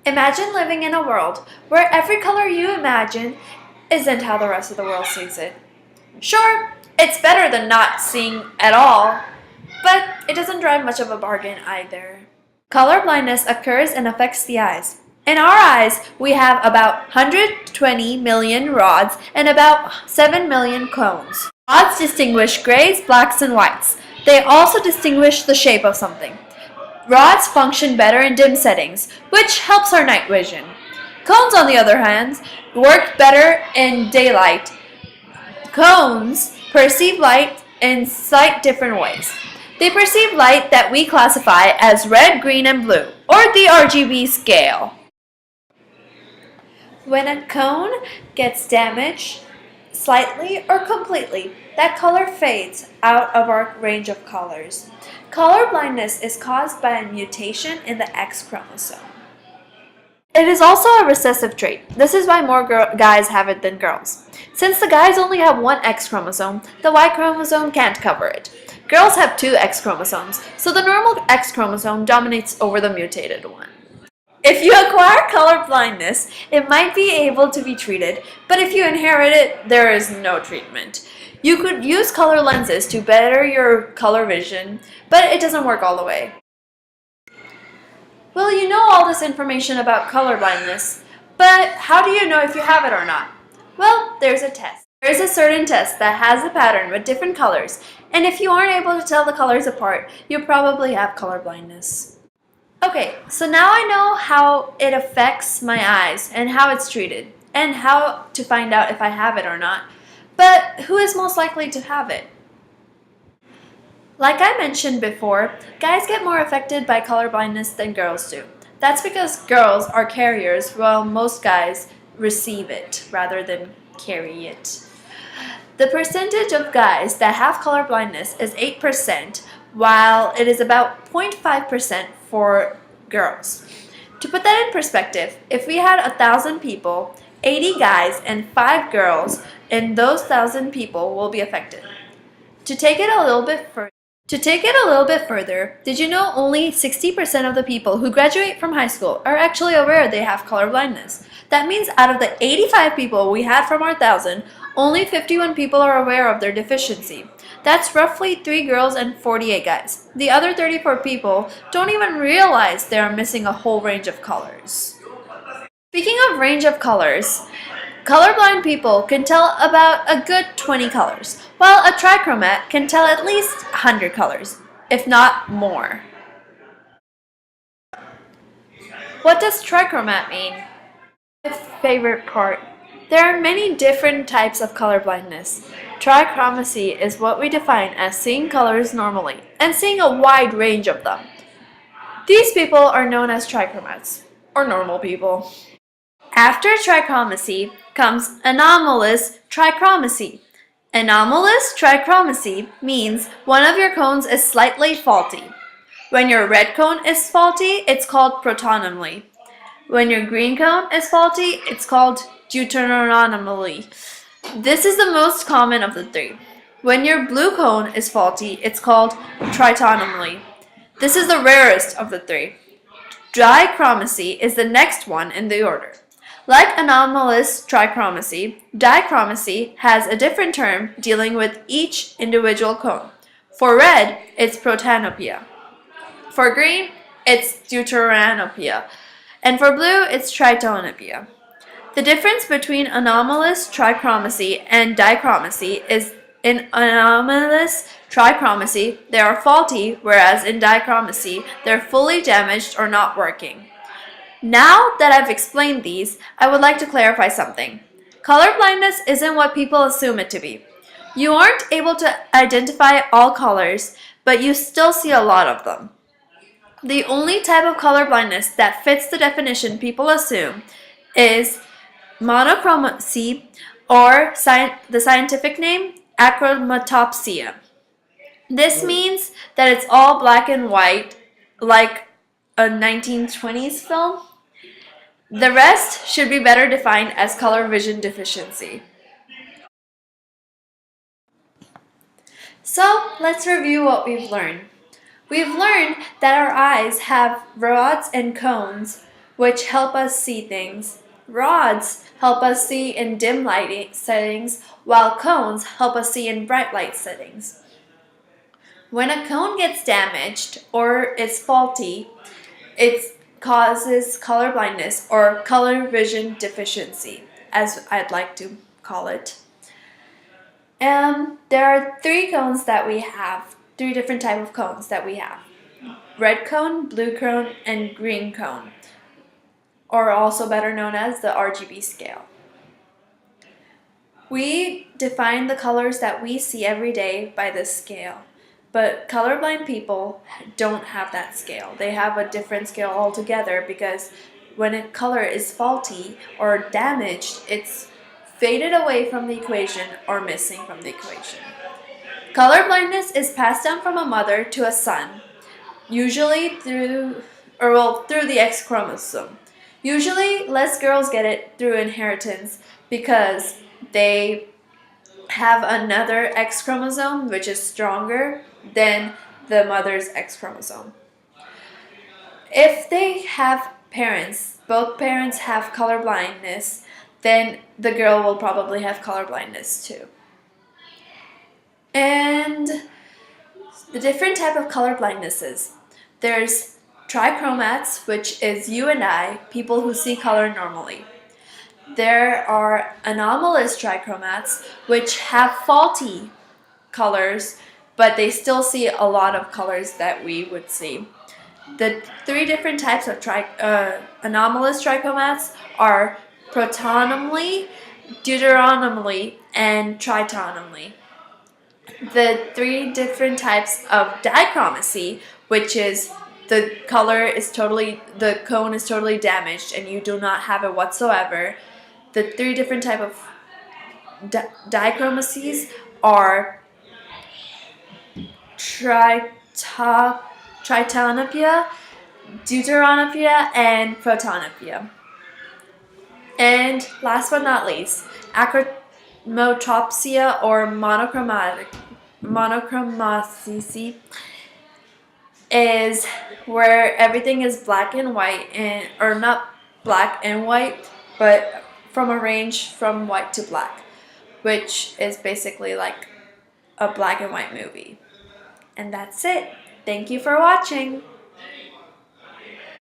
Imagine living in a world where every color you imagine isn't how the rest of the world sees it. Sure, it's better than not seeing at all, but it doesn't drive much of a bargain either. Color blindness occurs and affects the eyes. In our eyes, we have about 120 million rods and about 7 million cones. Rods distinguish grays, blacks, and whites. They also distinguish the shape of something. Rods function better in dim settings, which helps our night vision. Cones, on the other hand, work better in daylight. Cones perceive light in slight different ways. They perceive light that we classify as red, green, and blue, or the RGB scale. When a cone gets damaged slightly or completely, that color fades out of our range of colors. Color blindness is caused by a mutation in the X chromosome. It is also a recessive trait. This is why more guys have it than girls. Since the guys only have one X chromosome, the Y chromosome can't cover it. Girls have two X chromosomes, so the normal X chromosome dominates over the mutated one. If you acquire color blindness, it might be able to be treated, but if you inherit it, there is no treatment. You could use color lenses to better your color vision, but it doesn't work all the way. Well, you know all this information about color blindness, but how do you know if you have it or not? Well, there's a test. There's a certain test that has a pattern with different colors, and if you aren't able to tell the colors apart, you probably have color blindness. Okay, so now I know how it affects my eyes and how it's treated, and how to find out if I have it or not. But who is most likely to have it? Like I mentioned before, guys get more affected by color blindness than girls do. That's because girls are carriers while most guys receive it rather than carry it. The percentage of guys that have color blindness is 8%, while it is about 0.5% for girls. To put that in perspective, if we had 1,000 people, 80 guys and 5 girls in those 1,000 people will be affected. To take it a little bit further, did you know only 60% of the people who graduate from high school are actually aware they have color blindness? That means out of the 85 people we had from our 1,000, only 51 people are aware of their deficiency. That's roughly 3 girls and 48 guys. The other 34 people don't even realize they are missing a whole range of colors. Speaking of range of colors, colorblind people can tell about a good 20 colors, while a trichromat can tell at least 100 colors, if not more. What does trichromat mean? My favorite part. There are many different types of color blindness. Trichromacy is what we define as seeing colors normally and seeing a wide range of them. These people are known as trichromats, or normal people. After trichromacy comes anomalous trichromacy. Anomalous trichromacy means one of your cones is slightly faulty. When your red cone is faulty, it's called protanomaly. When your green cone is faulty, it's called deuteranomaly. This is the most common of the three. When your blue cone is faulty, it's called tritonomaly. This is the rarest of the three. Dichromacy is the next one in the order. Like anomalous trichromacy, dichromacy has a different term dealing with each individual cone. For red, it's protanopia. For green, it's deuteranopia. And for blue, it's tritonopia. The difference between anomalous trichromacy and dichromacy is in anomalous trichromacy, they are faulty, whereas in dichromacy, they're fully damaged or not working. Now that I've explained these, I would like to clarify something. Color blindness isn't what people assume it to be. You aren't able to identify all colors, but you still see a lot of them. The only type of color blindness that fits the definition people assume is monochromacy, or the scientific name, achromatopsia. This means that it's all black and white, like a 1920s film. The rest should be better defined as color vision deficiency. So let's review what we've learned. We've learned that our eyes have rods and cones which help us see things. Rods help us see in dim light settings, while cones help us see in bright light settings. When a cone gets damaged or is faulty, it causes color blindness or color vision deficiency, as I'd like to call it. There are three different types of cones that we have. Red cone, blue cone, and green cone, or also better known as the RGB scale. We define the colors that we see every day by this scale, but colorblind people don't have that scale. They have a different scale altogether because when a color is faulty or damaged, it's faded away from the equation or missing from the equation. Color blindness is passed down from a mother to a son, usually through the X chromosome. Usually, less girls get it through inheritance because they have another X chromosome which is stronger than the mother's X chromosome. If they have both parents have color blindness, then the girl will probably have color blindness too. And the different type of color blindnesses. There's trichromats, which is you and I, people who see color normally. There are anomalous trichromats, which have faulty colors, but they still see a lot of colors that we would see. The three different types of anomalous trichromats are protonomally, deuteronomally, and tritonomally. The three different types of dichromacy, which is the cone is totally damaged and you do not have it whatsoever. The three different type of dichromacies are tritonopia, deuteranopia, and protonopia. And last but not least, achromatopsia or monochromacy is where everything is black and white, or not black and white, but from a range from white to black, which is basically like a black and white movie. And that's it. Thank you for watching.